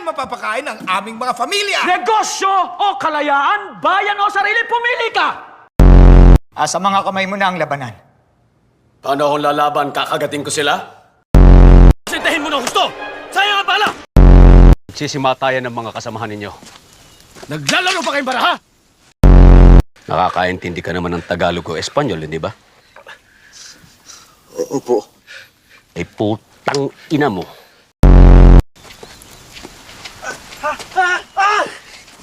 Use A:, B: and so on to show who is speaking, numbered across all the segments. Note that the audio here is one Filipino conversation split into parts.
A: mapapakain ang aming mga pamilya.
B: Negosyo o kalayaan, bayan o sarili, pumili ka!
C: Sa mga kamay mo na ang labanan.
D: Paano akong lalaban? Kakagating ko sila? Sintahin mo na gusto! Sayang ang bala! Sisimatayan ng mga kasamahan ninyo. Naglalaro pa kayong baraha? Nakakaintindi ka naman ng Tagalog o Espanyol, hindi ba?
E: Opo.
D: Ay putang ina mo.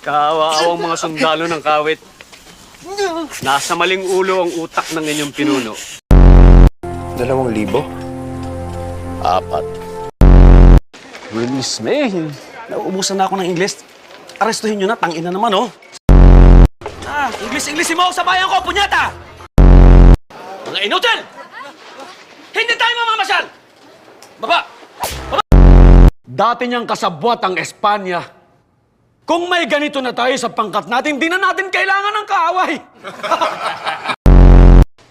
D: Kawaawang mga sundalo ng kawit. Nasa maling ulo ang utak ng inyong pinuno.
E: 2,000?
D: 4. Willis May, nauubusan na ako ng Ingles. Arestuhin nyo na, tangina naman, oh. Inglesin mo sa bayan ko, punyata! Mga inutil! Hindi tayo mamamasyal! Baba!
B: Dati niyang kasabwat ang Espanya. Kung may ganito na tayo sa pangkat natin, di na natin kailangan ng kaaway.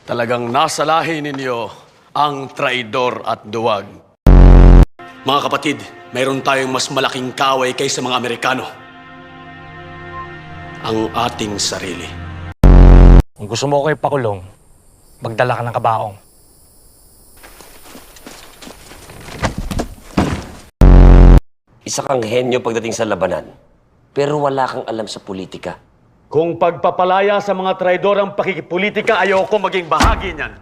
D: Talagang nasa lahi ninyo ang traidor at duwag. Mga kapatid, mayroon tayong mas malaking kaaway kaysa mga Amerikano. Ang ating sarili.
F: Kung gusto mo ko ipakulong, magdala ka ng kabaong.
E: Isa kang henyo pagdating sa labanan, pero wala kang alam sa politika.
B: Kung pagpapalaya sa mga traidor ang pakikipolitika, ayoko maging bahagi niyan.